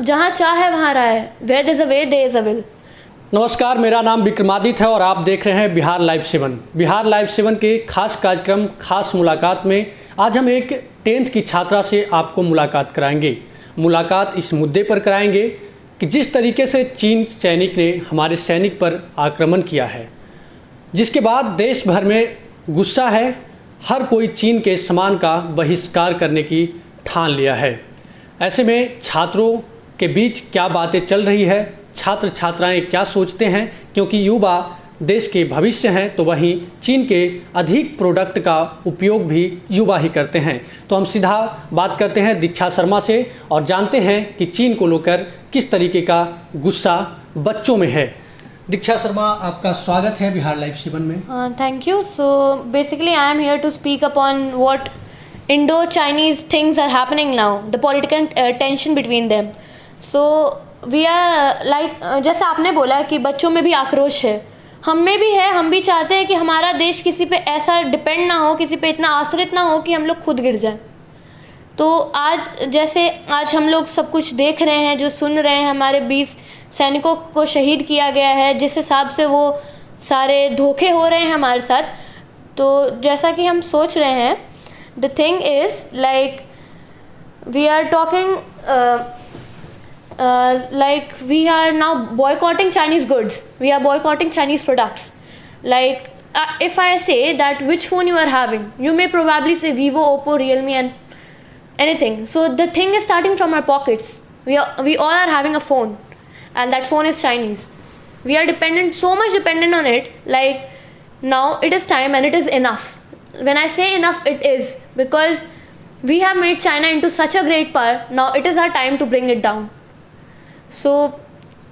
जहाँ चाह है वहाँ राह है, where there is a way there is a will. नमस्कार, मेरा नाम विक्रमादित्य है और आप देख रहे हैं बिहार लाइव 7। बिहार लाइव 7 के खास कार्यक्रम खास मुलाकात में आज हम एक 10th की छात्रा से आपको मुलाकात कराएंगे। मुलाकात इस मुद्दे पर कराएंगे कि जिस तरीके से चीन सैनिक ने हमारे सैनिक पर आक्रमण किया है, जिसके बाद देश भर में गुस्सा है, हर कोई चीन के सामान का बहिष्कार करने की ठान लिया है। ऐसे में छात्रों के बीच क्या बातें चल रही है, छात्र छात्राएं क्या सोचते हैं, क्योंकि युवा देश के भविष्य हैं, तो वहीं चीन के अधिक प्रोडक्ट का उपयोग भी युवा ही करते हैं। तो हम सीधा बात करते हैं दीक्षा शर्मा से और जानते हैं कि चीन को लेकर किस तरीके का गुस्सा बच्चों में है। दीक्षा शर्मा, आपका स्वागत है बिहार लाइव 7 में। Thank you. So basically I am here to speak upon what Indo-Chinese things are happening now, the political tension between them. So we are like जैसा आपने बोला कि बच्चों में भी आक्रोश है, हम में भी है। हम भी चाहते हैं कि हमारा देश किसी पे ऐसा डिपेंड ना हो, किसी पे इतना आश्रित ना हो कि हम लोग खुद गिर जाएं। तो आज हम लोग सब कुछ देख रहे हैं, जो सुन रहे हैं, हमारे 20 सैनिकों को शहीद किया गया है, जिस हिसाब से वो सारे धोखे हो रहे हैं हमारे साथ। तो जैसा कि हम सोच रहे हैं, the thing is like we are talking like we are now boycotting Chinese goods, we are boycotting Chinese products. Like if I say that which phone you are having, you may probably say Vivo, Oppo, Realme and anything. So the thing is starting from our pockets. We all are having a phone and that phone is Chinese. We are dependent, so much dependent on it. Like now it is time and it is enough. When I say enough, it is because we have made China into such a great power. Now it is our time to bring it down. So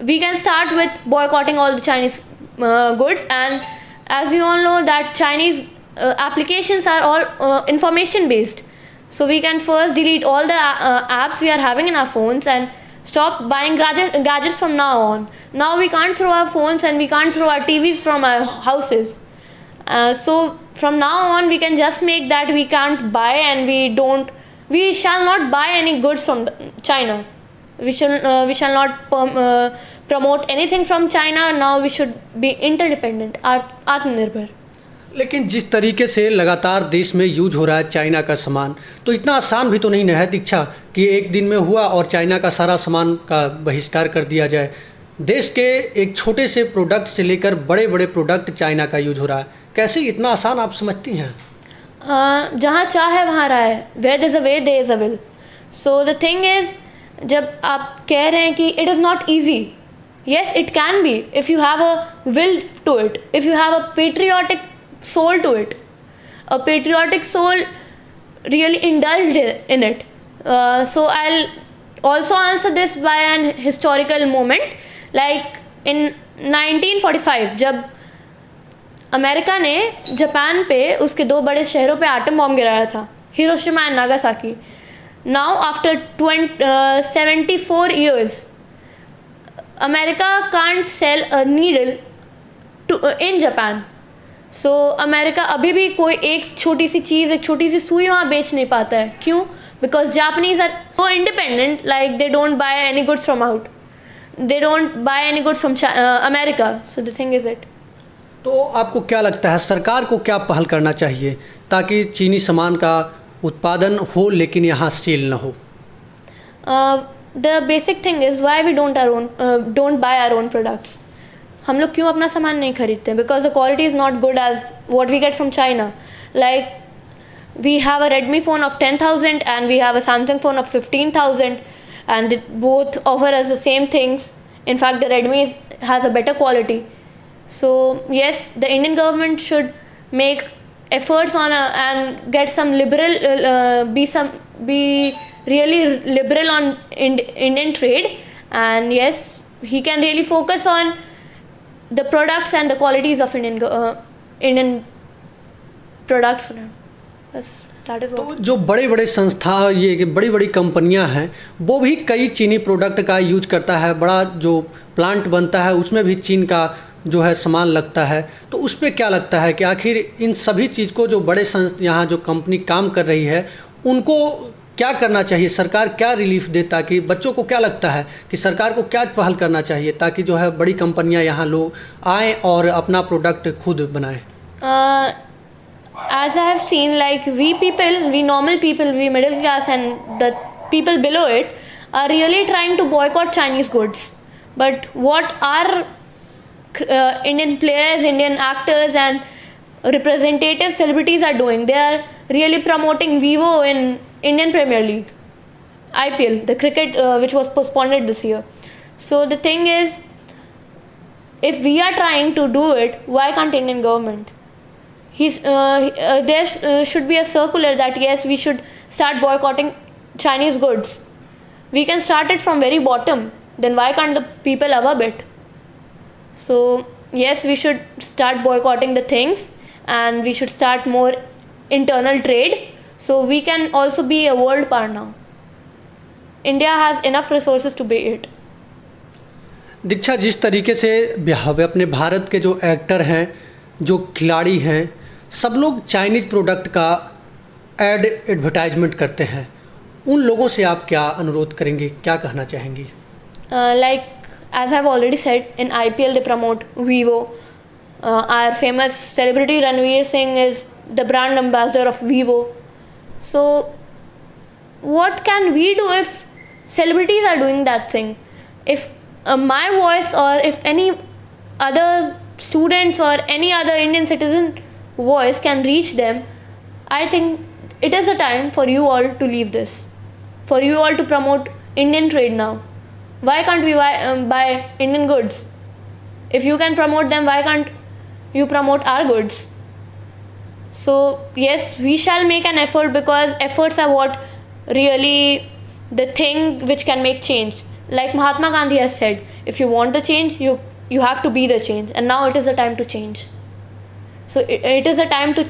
we can start with boycotting all the Chinese goods, and as you all know that Chinese applications are all information based. So we can first delete all the apps we are having in our phones and stop buying gadgets from now on. Now we can't throw our phones and we can't throw our TVs from our houses. So from now on we can just make that we can't buy and we shall not buy any goods from China. We shall not promote anything from China. Now we should be interdependent, आत्मनिर्भर। लेकिन जिस तरीके से लगातार देश में use हो रहा है चाइना का सामान, तो इतना आसान भी तो नहीं है दीक्षा कि एक दिन में हुआ और चाइना का सारा सामान का बहिष्कार कर दिया जाए। देश के एक छोटे से प्रोडक्ट से लेकर बड़े बड़े प्रोडक्ट चाइना का यूज हो रहा है, कैसे इतना आसान आप समझती हैं? जहाँ चाह है वहाँ राह है, where there is a way there is a will. So the thing is, जब आप कह रहे हैं कि it is not easy, yes it can be if you have a will to it, if you have a patriotic soul to it, a patriotic soul really indulged in it. So I'll also answer this by an historical moment. Like in 1945 जब America ने Japan पे उसके 2 बड़े शहरों पे atom bomb गिराया था, Hiroshima and Nagasaki. Now after 74 years America can't sell a needle in Japan. So America अभी भी कोई एक छोटी सी चीज़, एक छोटी सी सुई वहाँ बेच नहीं पाता है। क्यों? Because Japanese are so independent, like they don't buy any goods from out, they don't buy any goods from America. So the thing is it. तो आपको क्या लगता है सरकार को क्या पहल करना चाहिए ताकि चीनी सामान का उत्पादन हो लेकिन यहाँ सेल ना हो? The basic thing is why we don't buy our own products. हम लोग क्यों अपना सामान नहीं खरीदते? Because the quality is not good as what we get from China. Like we have a Redmi phone of 10,000 and we have a Samsung phone of 15,000 and both offer as the same things. In fact, the Redmi has a better quality. So yes, the Indian government should make efforts on and get some liberal, be really liberal on Indian trade. And yes, he can really focus on the products and the qualities of Indian products. Yes. तो जो बड़े बड़े संस्था, ये बड़ी बड़ी कंपनियां हैं, वो भी कई चीनी प्रोडक्ट का यूज करता है। बड़ा जो प्लांट बनता है उसमें भी चीन का जो है सामान लगता है। तो उस पर क्या लगता है कि आखिर इन सभी चीज़ को जो बड़े यहाँ जो कंपनी काम कर रही है उनको क्या करना चाहिए, सरकार क्या रिलीफ दे, ताकि बच्चों को क्या लगता है कि सरकार को क्या पहल करना चाहिए ताकि जो है बड़ी कंपनियां यहाँ लोग आएँ और अपना प्रोडक्ट खुद बनाएं? As I have seen, like we normal people, we middle class and the people below it are really trying to boycott Chinese goods. But what our Indian players, Indian actors and representative celebrities are doing, they are really promoting Vivo in Indian Premier League, IPL, the cricket which was postponed this year. So the thing is, if we are trying to do it, why can't Indian government? There should be a circular that yes, we should start boycotting Chinese goods. We can start it from very bottom. Then why can't the people above it? So yes, we should start boycotting the things, and we should start more internal trade. So we can also be a world power now. India has enough resources to be it. दीक्षा, जिस तरीके से अपने भारत के जो actor हैं, जो खिलाड़ी हैं, सब लोग चाइनीज़ प्रोडक्ट का एडवर्टाइजमेंट करते हैं, उन लोगों से आप क्या अनुरोध करेंगे, क्या कहना चाहेंगी? Like as I've already said, in IPL they promote Vivo. Our famous celebrity Ranveer Singh is the brand ambassador of Vivo. So what can we do if celebrities are doing that thing? If my voice, or if any other students or any other Indian citizen voice can reach them, I think it is a time for you all to leave this, for you all to promote Indian trade now. Why can't we buy Indian goods? If you can promote them, why can't you promote our goods? So yes, we shall make an effort, because efforts are what really the thing which can make change. Like Mahatma Gandhi has said, if you want the change, you have to be the change, and now it is a time to change. So it is a time to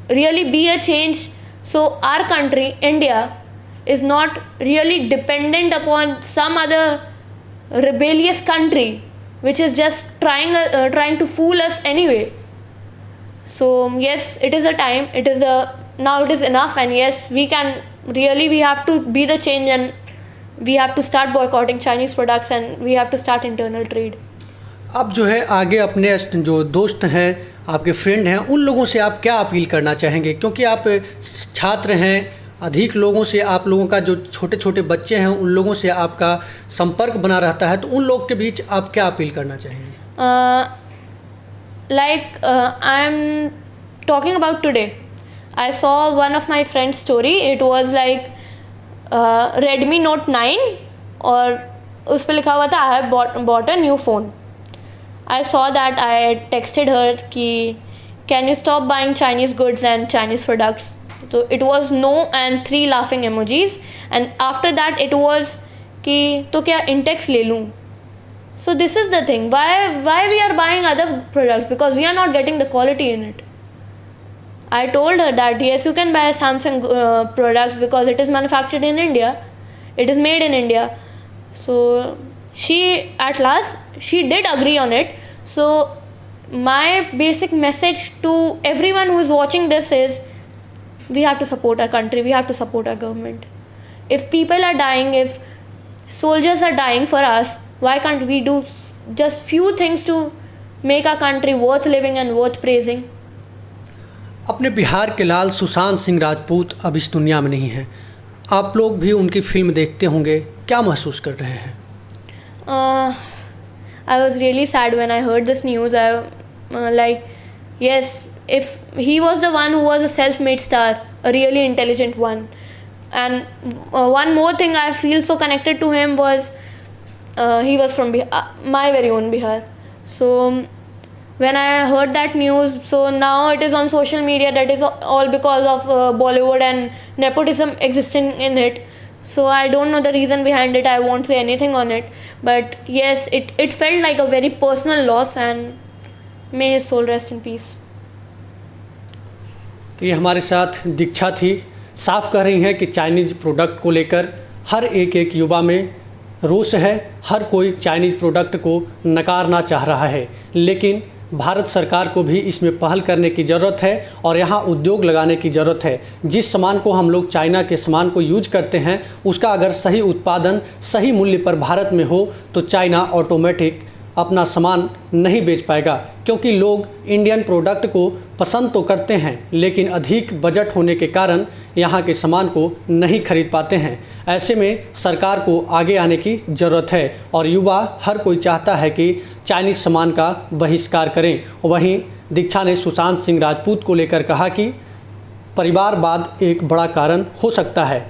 really be a change, so our country, India, is not really dependent upon some other rebellious country which is just trying to fool us anyway. So yes, it is a time, now it is enough, and yes, we have to be the change, and we have to start boycotting Chinese products, and we have to start internal trade. अब जो है आगे अपने जो दोस्त हैं, आपके friend हैं, उन लोगों से आप क्या अपील करना चाहेंगे, क्योंकि आप छात्र हैं, अधिक लोगों से, आप लोगों का जो छोटे छोटे बच्चे हैं उन लोगों से आपका संपर्क बना रहता है, तो उन लोग के बीच आप क्या अपील करना चाहेंगे? I am talking about today. I saw one of my friend's story. It was like Redmi Note 9 और उस पर लिखा हुआ था I have bought a new phone. I saw that. I texted her कि can you stop buying Chinese goods and Chinese products? So it was no and 3 laughing emojis, and after that it was कि तो क्या Intex ले लूँ? So this is the thing. Why we are buying other products? Because we are not getting the quality in it. I told her that yes, you can buy Samsung products because it is manufactured in India, it is made in India. So she did agree on it. So my basic message to everyone who is watching this is, we have to support our country, we have to support our government. If people are dying, if soldiers are dying for us, why can't we do just few things to make our country worth living and worth praising? अपने बिहार के लाल सुशांत सिंह राजपूत अब इस दुनिया में नहीं हैं, आप लोग भी उनकी फिल्म देखते होंगे, क्या महसूस कर रहे हैं? I was really sad when I heard this news. Yes, if he was the one who was a self-made star, a really intelligent one, and one more thing I feel so connected to him was he was from my very own Bihar. So when I heard that news, so now it is on social media that is all because of Bollywood and nepotism existing in it. So I don't know the reason behind it, I won't say anything on it, but yes, it felt like a very personal loss, and may his soul rest in peace. तो ये हमारे साथ दीक्षा थी, साफ कह रही हैं कि चाइनीज़ प्रोडक्ट को लेकर हर एक युवा में रोष है, हर कोई चाइनीज़ प्रोडक्ट को नकारना चाह रहा है, लेकिन भारत सरकार को भी इसमें पहल करने की ज़रूरत है और यहाँ उद्योग लगाने की ज़रूरत है। जिस सामान को हम लोग चाइना के सामान को यूज करते हैं, उसका अगर सही उत्पादन सही मूल्य पर भारत में हो तो चाइना ऑटोमेटिक अपना सामान नहीं बेच पाएगा, क्योंकि लोग इंडियन प्रोडक्ट को पसंद तो करते हैं लेकिन अधिक बजट होने के कारण यहाँ के सामान को नहीं खरीद पाते हैं। ऐसे में सरकार को आगे आने की ज़रूरत है और युवा हर कोई चाहता है कि चाइनीज़ सामान का बहिष्कार करें। वहीं दीक्षा ने सुशांत सिंह राजपूत को लेकर कहा कि परिवारवाद एक बड़ा कारण हो सकता है।